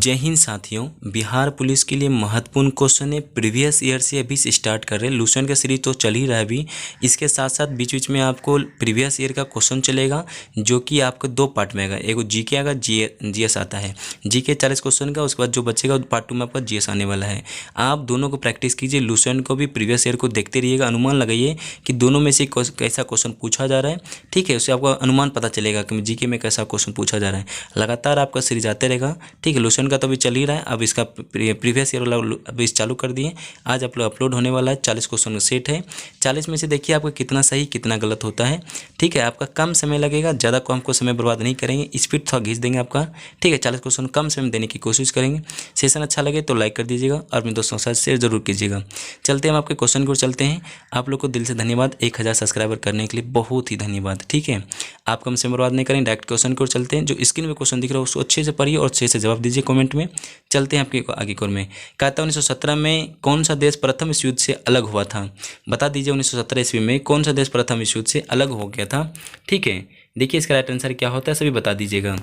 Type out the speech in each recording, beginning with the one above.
जय हिंद साथियों, बिहार पुलिस के लिए महत्वपूर्ण क्वेश्चन है। प्रीवियस ईयर से अभी से स्टार्ट कर रहे हैं। लूसेंट का सीरीज तो चल ही रहा है अभी। इसके साथ साथ बीच बीच में आपको प्रीवियस ईयर का क्वेश्चन चलेगा, जो कि आपको 2 पार्ट में आएगा। एक जीके आएगा, जीएस आता है। जीके 40 क्वेश्चन का, उसके बाद जो बचेगा पार्ट 2 में आपका जीएस आने वाला है। आप दोनों को प्रैक्टिस कीजिए, लूसेंट को भी प्रीवियस ईयर को देखते रहिएगा। अनुमान लगाइए कि दोनों में से कैसा क्वेश्चन पूछा जा रहा है, ठीक है। उससे आपको अनुमान पता चलेगा कि जीके में कैसा क्वेश्चन पूछा जा रहा है। लगातार आपका सीरीज आते रहेगा, ठीक है। लूसेंट का तो अभी चल ही रहा है। अब इसका प्रीवियस ईयर वाला अभी चालू कर दिए। आज अपलोड होने वाला है। 40 क्वेश्चन का सेट है। 40 में से देखिए आपका कितना सही कितना गलत होता है, ठीक है। आपका कम समय लगेगा, ज़्यादा को हमको समय बर्बाद नहीं करेंगे। स्पीड थोड़ा घींच देंगे आपका, ठीक है। 40 क्वेश्चन कम समय में देने की कोशिश करेंगे। सेशन अच्छा लगे तो लाइक कर दीजिएगा और अपने दोस्तों के साथ शेयर जरूर कीजिएगा। चलते हम आपके क्वेश्चन की ओर चलते हैं। आप लोग को दिल से धन्यवाद, 1000 सब्सक्राइबर करने के लिए बहुत ही धन्यवाद, ठीक है। आप कम समय बर्बाद नहीं करें, डायरेक्ट क्वेश्चन की ओर चलते हैं। जो स्क्रीन में क्वेश्चन दिख रहा है उसको अच्छे से पढ़िए और अच्छे से जवाब दीजिए कमेंट में। चलते हैं आपके आगे की ओर में। कहता है 1917 में कौन सा देश प्रथम विश्व युद्ध से अलग हुआ था? बता दीजिए 1917 ईस्वी में कौन सा देश प्रथम विश्व युद्ध से अलग हो गया था, ठीक है। देखिए इसका राइट आंसर क्या होता है, सभी बता दीजिएगा।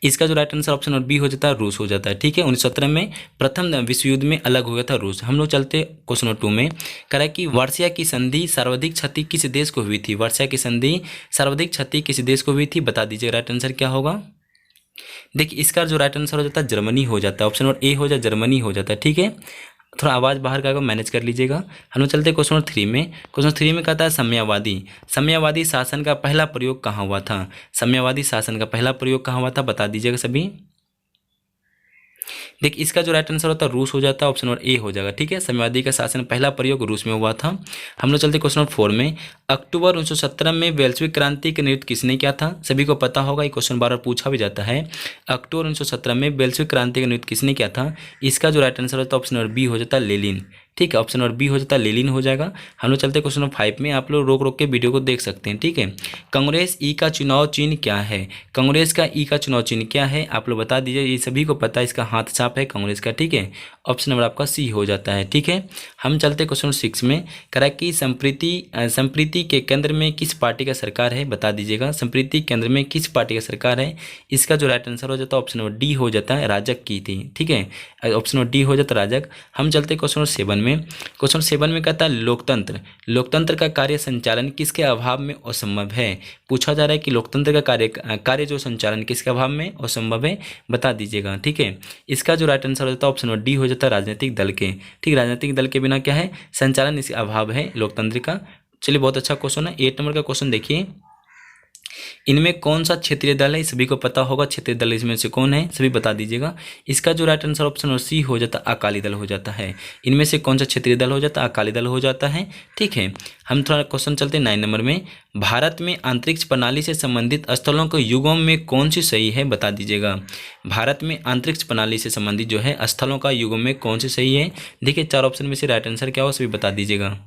इसका जो राइट आंसर ऑप्शन और बी हो जाता है, रूस हो जाता है, ठीक है। 1917 में प्रथम विश्व युद्ध में अलग हो गया था रूस। हम लोग चलते क्वेश्चन नंबर 2 में। कह रहा है कि वार्सिया की संधि सर्वाधिक क्षति किस देश को हुई थी? वार्सिया की संधि सर्वाधिक क्षति किस देश को हुई थी, बता दीजिए राइट आंसर क्या होगा। देखिए इसका जो राइट आंसर हो जाता है जर्मनी हो जाता है। ऑप्शन नंबर ए हो जाए, जर्मनी हो जाता है, ठीक है। थोड़ा आवाज़ बाहर का मैनेज कर लीजिएगा। हम लोग चलते क्वेश्चन नंबर 3 में। क्वेश्चन 3 में कहता है साम्यवादी शासन का पहला प्रयोग कहाँ हुआ था? साम्यवादी शासन का पहला प्रयोग कहाँ हुआ था, बता दीजिएगा सभी। देखिए इसका जो राइट आंसर होता है रूस हो जाता है। ऑप्शन नंबर ए हो जाएगा, ठीक है। साम्यवादी का शासन पहला प्रयोग रूस में हुआ था। हम लोग चलते क्वेश्चन नंबर 4 में। अक्टूबर 1917 में वैश्विक क्रांति का नेतृत्व किसने किया था? सभी को पता होगा, ये क्वेश्चन बार बार पूछा भी जाता है। अक्टूबर 1917 में वैश्विक क्रांति का नेतृत्व किसने किया था? इसका जो राइट आंसर होता है ऑप्शन नंबर बी हो जाता है, लेनिन, ठीक है। ऑप्शन नंबर बी हो जाता है, लेनिन हो जाएगा। हम लोग चलते क्वेश्चन नंबर 5 में। आप लोग रोक रोक के वीडियो को देख सकते हैं, ठीक है। कांग्रेस ई का चुनाव चिन्ह क्या है? कांग्रेस का ई का चुनाव चिन्ह क्या है, आप लोग बता दीजिए। ये सभी को पता है, इसका हाथ छाप है कांग्रेस का, ठीक है। ऑप्शन नंबर आपका सी हो जाता है, ठीक है। हम चलते क्वेश्चन 6 में। कह रहा है कि संप्रीति के केंद्र में किस पार्टी का सरकार है, बता दीजिएगा। संप्रीति केंद्र में किस पार्टी का सरकार है? इसका जो राइट आंसर हो जाता है ऑप्शन नंबर डी हो जाता है, राजग की थी, ठीक है। ऑप्शन नंबर डी हो जाता है राजग। हम चलते क्वेश्चन 7 में। क्वेश्चन 7 में कहता है लोकतंत्र का कार्य संचालन किसके अभाव में असंभव है? पूछा जा रहा है कि लोकतंत्र का कार्य जो संचालन किसके अभाव में असंभव है, बता दीजिएगा, ठीक है। इसका जो राइट आंसर होता है ऑप्शन नंबर डी हो जाता है, राजनीतिक दल के, ठीक। राजनीतिक दल के बिना क्या है, संचालन इसके अभाव है लोकतंत्र का। चलिए बहुत अच्छा क्वेश्चन है। 8 नंबर का क्वेश्चन देखिए। इनमें कौन सा क्षेत्रीय दल है, सभी को पता होगा क्षेत्रीय दल इसमें से कौन है, सभी बता दीजिएगा। इसका जो राइट आंसर ऑप्शन सी हो जाता है, अकाली दल हो जाता है। इनमें से कौन सा क्षेत्रीय दल हो जाता है, अकाली दल हो जाता है, ठीक है। हम थोड़ा क्वेश्चन चलते हैं 9 नंबर में। भारत में अंतरिक्ष प्रणाली से संबंधित स्थलों के युगों में कौन सी सही है, बता दीजिएगा। भारत में अंतरिक्ष प्रणाली से संबंधित जो है स्थलों का युगों में कौन सी सही है? देखिए 4 ऑप्शन में से राइट आंसर क्या हो, सभी बता दीजिएगा।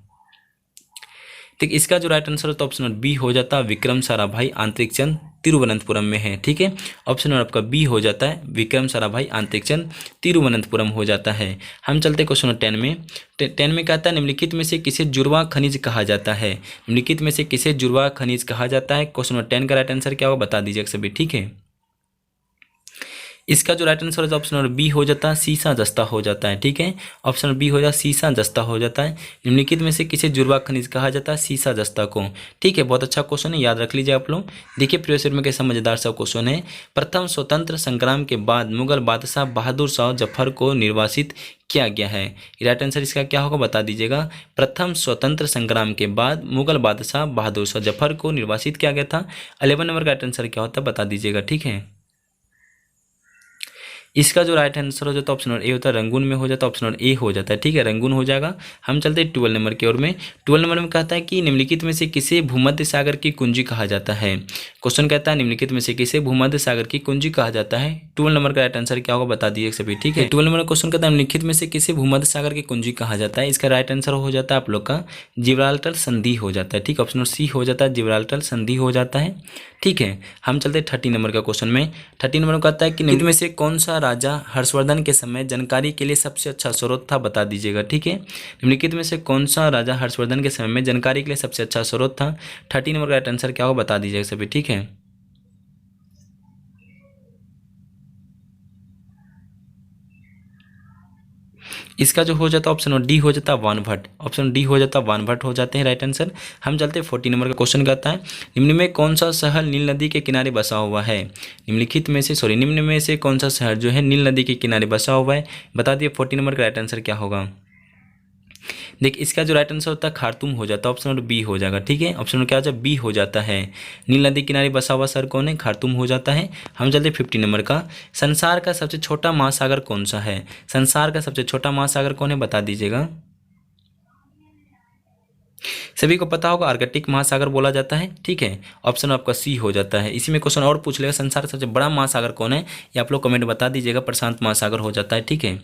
ठीक, इसका जो राइट आंसर होता है ऑप्शन बी हो जाता है, विक्रम साराभाई अंतरिक्षयान तिरुवनंतपुरम में है, ठीक है। ऑप्शन नंबर आपका बी हो जाता है, विक्रम साराभाई अंतरिक्षयान तिरुवनंतपुरम हो जाता है। हम चलते क्वेश्चन 10 में। 10 में कहता है निम्नलिखित में से किसे जुड़वा खनिज कहा जाता है? निम्नलिखित में से किसे जुड़वा खनिज कहा जाता है? क्वेश्चन नंबर 10 का राइट आंसर क्या होगा, बता दीजिए सभी, ठीक है। इसका जो राइट आंसर होता है ऑप्शन नंबर बी हो जाता है, सीसा जस्ता हो जाता है, ठीक है। ऑप्शन नंबर बी हो जाता है, सीसा जस्ता हो जाता है। निम्नलिखित में से किसे जुड़वा खनिज कहा जाता है? सीसा जस्ता को, ठीक है। बहुत अच्छा क्वेश्चन है, याद रख लीजिए आप लोग। देखिए प्रीवियस ईयर में कैसा मजेदार सा क्वेश्चन है। प्रथम स्वतंत्र संग्राम के बाद मुगल बादशाह बहादुर शाह जफर को निर्वासित किया गया है। राइट आंसर इसका क्या होगा, बता दीजिएगा। प्रथम स्वतंत्र संग्राम के बाद मुगल बादशाह बहादुर शाह जफर को निर्वासित किया गया था। 11 नंबर का राइट आंसर क्या होता है, बता दीजिएगा, ठीक है। इसका जो राइट आंसर हो जाता है ऑप्शन नंबर ए होता है, रंगून में हो जाता है। ऑप्शन नंबर ए हो जाता है, ठीक है, रंगून हो जाएगा। हम चलते हैं 12 नंबर की ओर में। 12 नंबर में कहता है कि निम्नलिखित में से किसे भूमध्य सागर की कुंजी कहा जाता है? क्वेश्चन कहता है निम्नलिखित में से किसे भूमध्य सागर की कुंजी कहा जाता है? 12 नंबर का राइट आंसर क्या होगा, बता दीजिए सभी, ठीक है। 12 नंबर क्वेश्चन कहता है निम्नलिखित में से किसे भूमध्य सागर की कुंजी कहा जाता है? इसका राइट आंसर हो जाता है आप लोग का जिब्राल्टर संधि हो जाता है, ठीक। ऑप्शन नंबर सी हो जाता है, जिब्राल्टर संधि हो जाता है, ठीक है। हम चलते हैं 30 नंबर का क्वेश्चन में। 30 नंबर में कहता है कि निम्नलिखित में से कौन सा राजा हर्षवर्धन के समय जानकारी के लिए सबसे अच्छा स्रोत था, बता दीजिएगा, ठीक है। निम्नलिखित में से कौन सा राजा हर्षवर्धन के समय में जानकारी के लिए सबसे अच्छा स्रोत था? 30 नंबर का राइट आंसर क्या होगा, बता दीजिएगा सभी, ठीक है। इसका जो हो जाता है ऑप्शन नंबर डी हो जाता है वानभट्ट, ऑप्शन डी हो जाता है वानभट्ट हो जाते हैं राइट आंसर। हम चलते हैं 40 नंबर का क्वेश्चन कहता है निम्न में कौन सा शहर नील नदी के किनारे बसा हुआ है। निम्न में से कौन सा शहर जो है नील नदी के किनारे बसा हुआ है, बता दिए 40 नंबर का राइट आंसर क्या होगा। देख इसका जो राइट आंसर होता है खार्तूम हो जाता है, ऑप्शन नंबर बी हो जाएगा। ठीक है, ऑप्शन नंबर क्या हो जाए बी हो जाता है। नील नदी किनारे बसा हुआ शहर कौन है, खार्तूम हो जाता है। हम चलते 50 नंबर का, संसार का सबसे छोटा महासागर कौन सा है। संसार का सबसे छोटा महासागर कौन है, बता दीजिएगा। सभी को पता होगा आर्कटिक महासागर बोला जाता है। ठीक है, ऑप्शन आपका सी हो जाता है। इसी में क्वेश्चन और पूछ लेगा संसार का सबसे बड़ा महासागर कौन है, ये आप लोग कमेंट बता दीजिएगा। प्रशांत महासागर हो जाता है। ठीक है,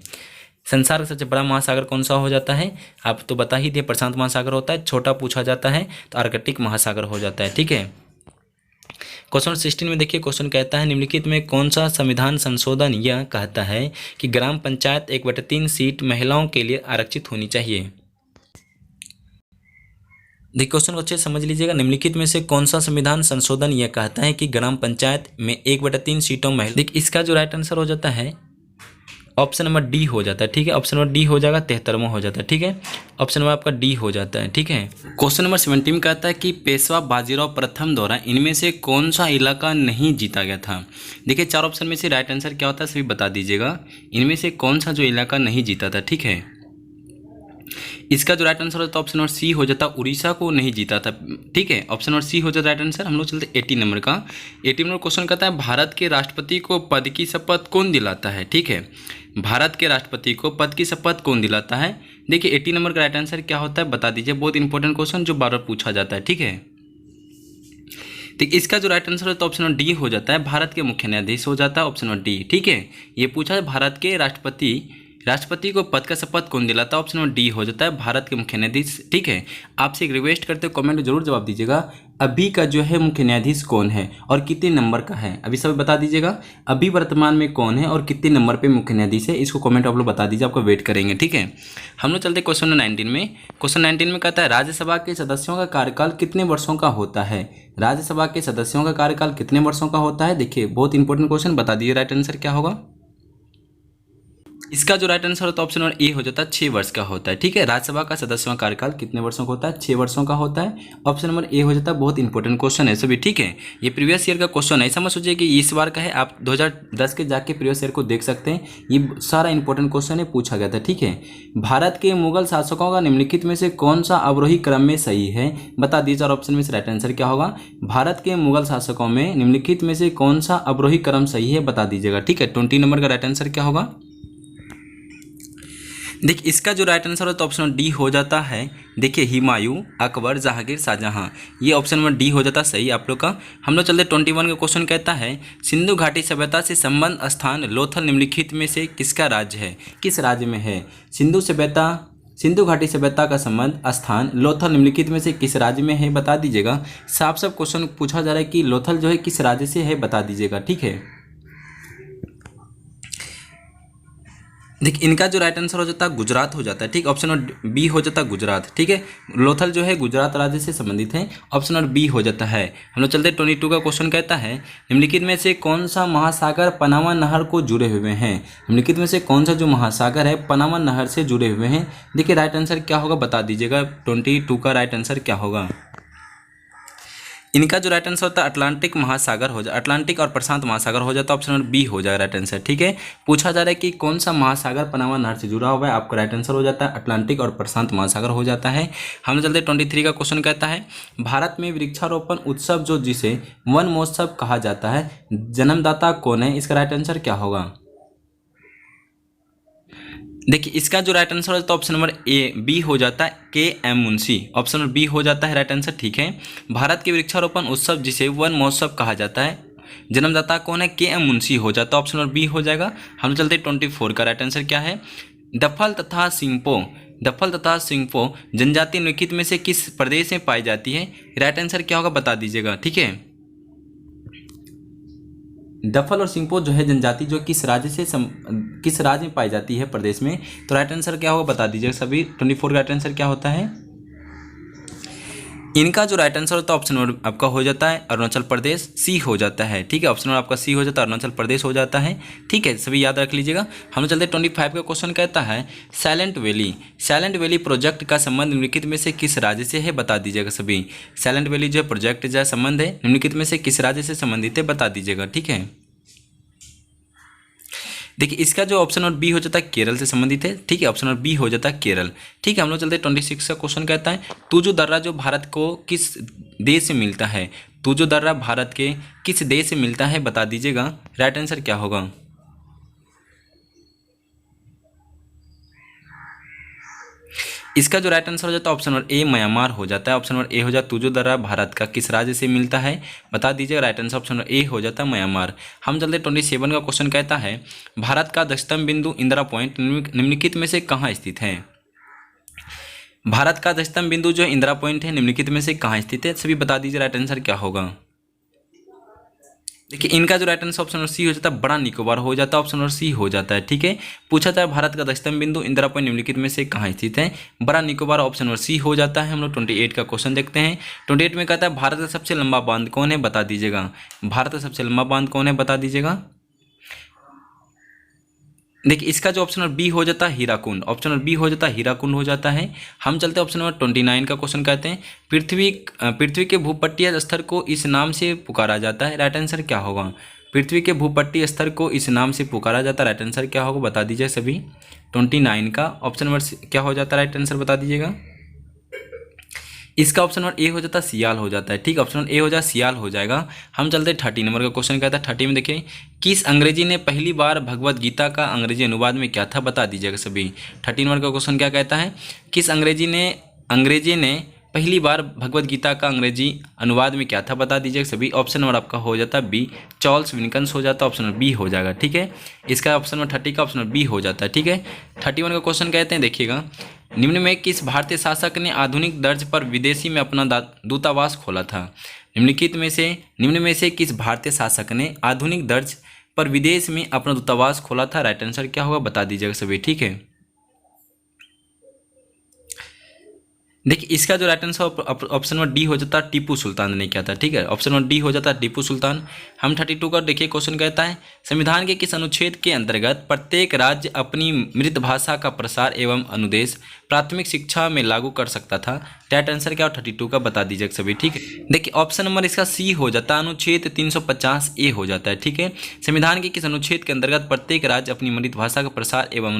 संसार का सबसे बड़ा महासागर कौन सा हो जाता है, आप तो बता ही दिए प्रशांत महासागर होता है। छोटा पूछा जाता है तो आर्कटिक महासागर हो जाता है। ठीक है, क्वेश्चन 16 में देखिए, क्वेश्चन कहता है निम्नलिखित में कौन सा संविधान संशोधन यह कहता है कि ग्राम पंचायत 1/3 सीट महिलाओं के लिए आरक्षित होनी चाहिए। देखिए क्वेश्चन को अच्छे से समझ लीजिएगा। निम्नलिखित में से कौन सा संविधान संशोधन यह कहता है कि ग्राम पंचायत में 1/3 सीटों महिला। देखिए इसका जो राइट आंसर हो जाता है ऑप्शन नंबर डी हो जाता है। ठीक है, ऑप्शन नंबर डी हो जाएगा, 73वां हो जाता है। ठीक है, ऑप्शन नंबर आपका डी हो जाता है। ठीक है, क्वेश्चन नंबर 17 में कहता है कि पेशवा बाजीराव प्रथम द्वारा इनमें से कौन सा इलाका नहीं जीता गया था। देखिए 4 ऑप्शन में से राइट आंसर क्या होता है सभी बता दीजिएगा। इनमें से कौन सा जो इलाका नहीं जीता था। ठीक है, इसका जो राइट आंसर होता है ऑप्शन नंबर सी हो जाता, उड़ीसा को नहीं जीता था। ठीक है, ऑप्शन नंबर सी हो जाता राइट आंसर। हम लोग चलते 80 नंबर का। 80 नंबर क्वेश्चन कहता है भारत के राष्ट्रपति को पद की शपथ कौन दिलाता है। ठीक है, भारत के राष्ट्रपति को पद की शपथ कौन दिलाता है। देखिए 80 नंबर का राइट आंसर क्या होता है बता दीजिए। बहुत इंपॉर्टेंट क्वेश्चन जो बार बार पूछा जाता है। ठीक है, तो इसका जो राइट आंसर होता है ऑप्शन नंबर डी हो जाता है, भारत के मुख्य न्यायाधीश हो जाता है ऑप्शन नंबर डी। ठीक है, ये पूछा है भारत के राष्ट्रपति को पद का शपथ कौन दिलाता है, ऑप्शन नंबर डी हो जाता है, भारत के मुख्य न्यायाधीश। ठीक है, आपसे एक रिक्वेस्ट करते हो कमेंट में जरूर जवाब दीजिएगा, अभी का जो है मुख्य न्यायाधीश कौन है और कितने नंबर का है, अभी सब बता दीजिएगा। अभी वर्तमान में कौन है और कितने नंबर पे मुख्य न्यायाधीश है, इसको कमेंट आप लोग बता दीजिए, आपको वेट करेंगे। ठीक है, हम लोग चलते क्वेश्चन नंबर 19 में। क्वेश्चन 19 में कहता है राज्यसभा के सदस्यों का कार्यकाल कितने वर्षों का होता है। राज्यसभा के सदस्यों का कार्यकाल कितने वर्षों का होता है। देखिए बहुत इंपॉर्टेंट क्वेश्चन, बता दीजिए राइट आंसर क्या होगा। इसका जो राइट आंसर होता है ऑप्शन नंबर ए हो जाता है, 6 वर्ष का होता है। ठीक है, राज्यसभा का सदस्यों का कार्यकाल कितने वर्षों का होता है, 6 वर्षों का होता है। ऑप्शन नंबर ए हो जाता है, बहुत इंपॉर्टेंट क्वेश्चन है सभी। ठीक है, ये प्रीवियस ईयर का क्वेश्चन है, ऐसा मत सोचिए कि इस बार का है, आप 2010 के जाके प्रीवियस ईयर को देख सकते हैं, ये सारा इंपॉर्टेंट क्वेश्चन है, पूछा गया था। ठीक है, भारत के मुगल शासकों का निम्नलिखित में से कौन सा अवरोही क्रम में सही है, बता दीजिए। और ऑप्शन में से राइट आंसर क्या होगा, भारत के मुगल शासकों में निम्नलिखित में से कौन सा अवरोही क्रम सही है, बता दीजिएगा। ठीक है, 20 नंबर का राइट आंसर क्या होगा। देखिए इसका जो राइट आंसर होता है ऑप्शन डी हो जाता है। देखिए हिमायूं, अकबर, जहांगीर, शाहजहां, ये ऑप्शन नंबर डी हो जाता सही आप लोग का। हम लोग चलते 21 का क्वेश्चन कहता है सिंधु घाटी सभ्यता से संबंध स्थान लोथल निम्नलिखित में से किसका राज्य है, किस राज्य में है। सिंधु घाटी सभ्यता का संबंध स्थान लोथल निम्नलिखित में से किस राज्य में है, बता दीजिएगा। साफ क्वेश्चन पूछा जा रहा है कि लोथल जो है किस राज्य से है, बता दीजिएगा। ठीक है, देखिए इनका जो राइट आंसर हो जाता है गुजरात हो जाता है। ठीक, ऑप्शन नंबर बी हो जाता है गुजरात। ठीक है, लोथल जो है गुजरात राज्य से संबंधित है, ऑप्शन नंबर बी हो जाता है। हम लोग चलते 22 का क्वेश्चन कहता है निम्नलिखित में से कौन सा महासागर पनामा नहर को जुड़े हुए हैं। निम्नलिखित में से कौन सा जो महासागर है पनामा नहर से जुड़े हुए हैं। देखिए राइट आंसर क्या होगा, बता दीजिएगा। 22 का राइट आंसर क्या होगा। इनका जो राइट आंसर होता है अटलांटिक महासागर हो जाए, अटलांटिक और प्रशांत महासागर हो जाता है, ऑप्शन नंबर बी हो जाएगा राइट आंसर। ठीक है, पूछा जा रहा है कि कौन सा महासागर पनामा नहर से जुड़ा हुआ है, आपका राइट आंसर हो जाता है अटलांटिक और प्रशांत महासागर हो जाता है। हम चलते 23 का क्वेश्चन कहता है भारत में वृक्षारोपण उत्सव जो जिसे वन महोत्सव कहा जाता है, जन्मदाता कौन है, इसका राइट आंसर क्या होगा। देखिए इसका जो राइट आंसर होता है ऑप्शन नंबर ए बी हो जाता है, K M Munshi, option number B हो जाता है राइट आंसर। ठीक है, भारत के वृक्षारोपण उत्सव जिसे वन महोत्सव कहा जाता है, जन्मदाता कौन है, के एम मुंशी हो जाता है, ऑप्शन नंबर बी हो जाएगा। हम चलते 24 का राइट आंसर क्या है। दफल तथा सिंगपो जनजाति निम्नलिखित में से किस प्रदेश में पाई जाती है, राइट आंसर क्या होगा, बता दीजिएगा। ठीक है, दफल और सिंगपो जो है जनजाति जो किस राज्य में पाई जाती है प्रदेश में, तो राइट आंसर क्या होगा, बता दीजिए सभी। 24 का राइट आंसर क्या होता है। इनका जो राइट आंसर होता है ऑप्शन नंबर आपका हो जाता है अरुणाचल प्रदेश, सी हो जाता है। ठीक है, ऑप्शन नंबर आपका सी हो जाता है, अरुणाचल प्रदेश हो जाता है। ठीक है, सभी याद रख लीजिएगा। हम चलते 25 का क्वेश्चन कहता है silent valley, silent valley project का संबंध निम्नलिखित में से किस राज्य से है, बता दीजिएगा सभी। साइलेंट वैली जो प्रोजेक्ट जो संबंध है निम्नलिखित में से किस राज्य से संबंधित है, बता दीजिएगा। ठीक है, देखिए इसका जो ऑप्शन नंबर बी हो जाता है केरल से संबंधित है। ठीक है, ऑप्शन नंबर बी हो जाता है केरल। ठीक है, हम लोग चलते 26 का क्वेश्चन कहता है तुजो दर्रा जो भारत को किस देश से मिलता है, तुजो दर्रा भारत के किस देश से मिलता है, बता दीजिएगा। राइट आंसर क्या होगा। इसका जो राइट आंसर हो जाता है ऑप्शन नंबर ए म्यांमार हो जाता है। ऑप्शन नंबर ए हो जाता है तुजो दर्रा भारत का किस राज्य से मिलता है, बता दीजिए। Right answer option number A हो जाता है म्यांमार। हम चलते 27 का क्वेश्चन कहता है भारत का 10वीं बिंदु इंदिरा पॉइंट निम्नलिखित में से कहाँ स्थित है। भारत का 10वीं बिंदु जो इंदिरा पॉइंट है निम्नलिखित में से कहाँ स्थित है, सभी बता दीजिए। राइट आंसर क्या होगा। देखिए इनका जो right answer option number C हो जाता है बड़ा निकोबार हो जाता है। ऑप्शन नंबर सी हो जाता है। ठीक है, पूछा था भारत का 10वीं बिंदु इंदिरा पॉइंट निम्नलिखित में से कहाँ स्थित है, बड़ा निकोबार। ऑप्शन नंबर सी हो जाता है। हम लोग 28 का क्वेश्चन देखते हैं। 28 में कहता है भारत का सबसे लंबा बांध कौन है, बता दीजिएगा। भारत का सबसे लंबा बांध कौन है, बता दीजिएगा। देखिए इसका जो ऑप्शन नंबर बी हो जाता है हीराकुंड। ऑप्शन नंबर बी हो जाता है हीराकुंड हो जाता है। हम चलते हैं ऑप्शन नंबर 29 का क्वेश्चन कहते हैं पृथ्वी के भूपट्टीय स्तर को इस नाम से पुकारा जाता है। राइट आंसर क्या होगा। पृथ्वी के भूपट्टीय स्तर को इस नाम से पुकारा जाता है। राइट आंसर क्या होगा, बता दीजिए सभी। 29 का ऑप्शन नंबर क्या हो जाता है, राइट आंसर बता दीजिएगा। इसका ऑप्शन नंबर ए हो जाता है सियाल हो जाता है। ठीक, ऑप्शन नंबर ए हो जाए सियाल हो जाएगा। हम चलते हैं 30 नंबर का क्वेश्चन कहता है 30 में देखिए किस अंग्रेजी ने पहली बार भगवत गीता का अंग्रेजी अनुवाद में क्या था, बता दीजिएगा सभी। 30 नंबर का क्वेश्चन क्या कहता है किस अंग्रेजी ने पहली बार भगवत गीता का अंग्रेजी अनुवाद में क्या था, बता दीजिएगा सभी। ऑप्शन नंबर आपका हो जाता है बी चार्ल्स विल्किंस हो जाता है। ऑप्शन नंबर बी हो जाएगा। ठीक है, इसका ऑप्शन नंबर 30 का ऑप्शन नंबर बी हो जाता है। ठीक है, 31 का क्वेश्चन कहते हैं देखिएगा निम्न में किस भारतीय शासक ने आधुनिक दर्ज पर विदेशी में अपना दूतावास खोला था। निम्न में से किस भारतीय शासक ने आधुनिक दर्ज पर विदेश में अपना दूतावास खोला था। राइट आंसर क्या होगा, बता दीजिएगा सभी। ठीक है, देखिए इसका जो right answer option number D हो जाता है टीपू सुल्तान ने किया था। ठीक है, ऑप्शन नंबर डी हो जाता है टीपू सुल्तान। हम 32 का देखिए क्वेश्चन कहता है संविधान के किस अनुच्छेद के अंतर्गत प्रत्येक राज्य अपनी मृत भाषा का प्रसार एवं अनुदेश प्राथमिक शिक्षा में लागू कर सकता था। राइट आंसर क्या 32 का बता दीजिए सभी। ठीक है, देखिए ऑप्शन नंबर इसका सी हो जाता है अनुच्छेद 350 ए हो जाता है। ठीक है, संविधान के किस अनुच्छेद के अंतर्गत प्रत्येक राज्य अपनी मृत भाषा का प्रसार एवं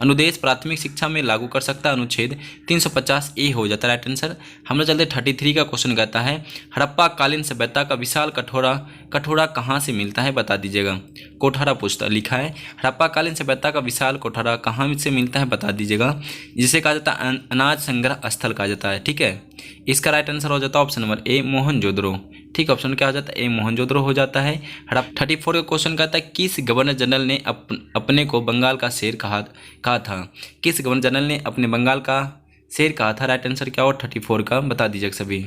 अनुदेश प्राथमिक शिक्षा में लागू कर सकता है, अनुच्छेद 350 ए हो जाता है। राइट आंसर हम लोग चलते 33 का क्वेश्चन कहता है हड़प्पा कालीन सभ्यता का विशाल कठोरा कहाँ से मिलता है, बता दीजिएगा। कोठारा पूछता लिखा है हड़प्पा कालीन सभ्यता का विशाल कोठारा कहाँ से मिलता है, बता दीजिएगा। जिसे कहा जाता है अनाज संग्रह स्थल कहा जाता है। ठीक है, इसका राइट आंसर हो जाता है ऑप्शन नंबर ए मोहनजोदड़ो। ठीक, ऑप्शन क्या हो जाता है ए मोहनजोदड़ो हो जाता है। 34 का क्वेश्चन कहता है किस गवर्नर जनरल ने अपने को बंगाल का शेर कहा था। किस गवर्नर जनरल ने अपने बंगाल का शेर कहा था। राइट आंसर क्या हो 34 का बता दीजिए सभी।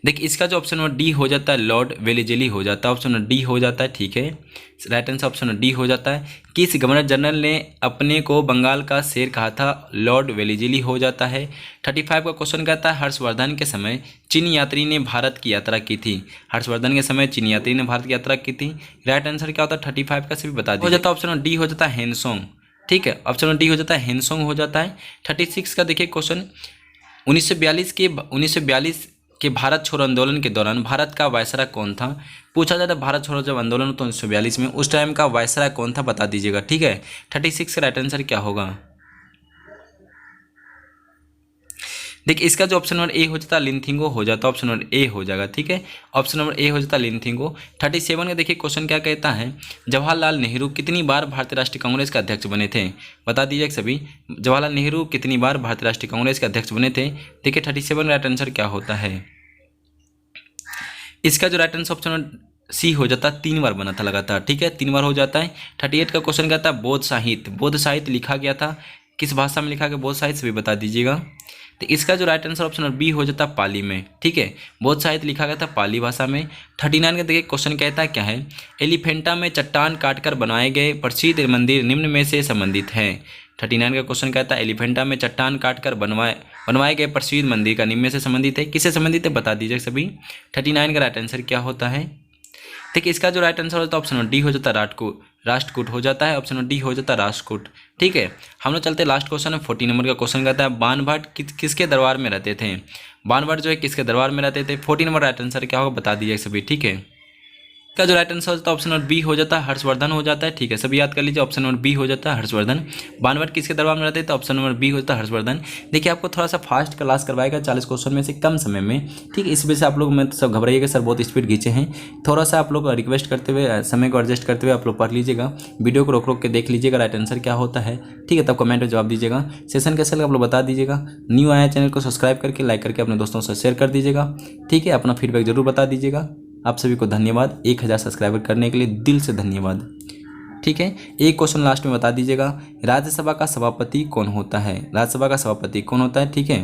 देखिए इसका जो ऑप्शन नंबर डी हो जाता है लॉर्ड वेलेजली हो जाता है। ऑप्शन नंबर डी हो जाता है। ठीक है, right answer option number D हो जाता है। किस गवर्नर जनरल ने अपने को बंगाल का शेर कहा था, लॉर्ड वेलेजली हो जाता है। 35 का क्वेश्चन कहता है हर्षवर्धन के समय चीनी यात्री ने भारत की यात्रा की थी। हर्षवर्धन के समय चीनी यात्री ने भारत की यात्रा की थी। राइट आंसर क्या होता है 35 का सभी बता दीजिए। हो जाता है ऑप्शन नंबर डी हो जाता है हेनसोंग। ठीक है, ऑप्शन नंबर डी हो जाता है हेनसोंग हो जाता है। 36 का देखिए क्वेश्चन 1942 के भारत छोड़ो आंदोलन के दौरान भारत का वायसराय कौन था। पूछा जाता है भारत छोड़ो जब आंदोलन तो 1942 में उस टाइम का वायसराय कौन था, बता दीजिएगा। ठीक है, 36 का राइट आंसर क्या होगा। देखिए इसका जो ऑप्शन नंबर ए हो जाता है लिनथिंगो हो जाता है। ऑप्शन नंबर ए हो जाएगा। ठीक है, ऑप्शन नंबर ए हो जाता है लिनथिंगो। 37 का देखिए क्वेश्चन क्या कहता है जवाहरलाल नेहरू कितनी बार भारतीय राष्ट्रीय कांग्रेस के अध्यक्ष बने थे, बता दीजिए सभी। जवाहरलाल नेहरू कितनी बार भारतीय राष्ट्रीय कांग्रेस के अध्यक्ष बने थे। देखिए 37 का राइट आंसर क्या होता है। इसका जो राइट आंसर ऑप्शन सी हो जाता है 3 बार बना था लगातार। ठीक है, 3 बार हो जाता है। 38 का क्वेश्चन कहता है बौद्ध साहित्य लिखा गया था किस भाषा में लिखा गया बौद्ध साहित्य, सभी बता दीजिएगा। तो इसका जो right answer option number B हो जाता है पाली में। ठीक है, बौद्ध साहित्य लिखा गया था पाली भाषा में। 39 का देखिए क्वेश्चन कहता है क्या है एलिफेंटा में चट्टान काटकर बनाए गए प्रसिद्ध मंदिर निम्न में से संबंधित है। 39 का क्वेश्चन कहता है एलिफेंटा में चट्टान काटकर बनवाए गए प्रसिद्ध मंदिर का निम्न में से संबंधित है, किससे संबंधित है बता दीजिए सभी। 39 का राइट आंसर क्या होता है। देखिए इसका जो राइट आंसर होता है ऑप्शन नंबर डी हो जाता है राष्ट्रकूट हो जाता है, ऑप्शन नंबर डी हो जाता है राष्ट्रकूट। ठीक है, हम लोग चलते लास्ट क्वेश्चन है 40 नंबर का क्वेश्चन कहता है बाणभट्ट किसके दरबार में रहते थे। बाणभट्ट जो है किसके दरबार में रहते थे। 40 नंबर राइट आंसर क्या होगा बता दीजिए सभी। ठीक है, का जो राइट आंसर होता है ऑप्शन नंबर बी हो जाता है हर्षवर्धन हो जाता है। ठीक है, सभी याद कर लीजिए ऑप्शन नंबर बी हो जाता है हर्षवर्धन। बाणभट्ट किसके दरबार में रहते हैं तो ऑप्शन नंबर बी होता है हर्षवर्धन। देखिए आपको थोड़ा सा फास्ट क्लास करवाएगा 40 क्वेश्चन में से कम समय में। ठीक, इस वजह से आप लोग मैं सब घबराइएगा सर बहुत स्पीड खींचे हैं। थोड़ा सा आप लोग रिक्वेस्ट करते हुए समय को एडजस्ट करते हुए आप लोग पढ़ लीजिएगा, वीडियो को रोक रोक के देख लीजिएगा राइट आंसर क्या होता है। ठीक है, तब कमेंट में जवाब दीजिएगा। सेशन कैसे लगा आप लोग बता दीजिएगा। न्यू आया चैनल को सब्सक्राइब करके लाइक करके अपने दोस्तों से शेयर कर दीजिएगा। ठीक है, अपना फीडबैक जरूर बता दीजिएगा। आप सभी को धन्यवाद 1000 सब्सक्राइबर करने के लिए दिल से धन्यवाद। ठीक है, एक क्वेश्चन लास्ट में बता दीजिएगा राज्यसभा का सभापति कौन होता है। राज्यसभा का सभापति कौन होता है। ठीक है,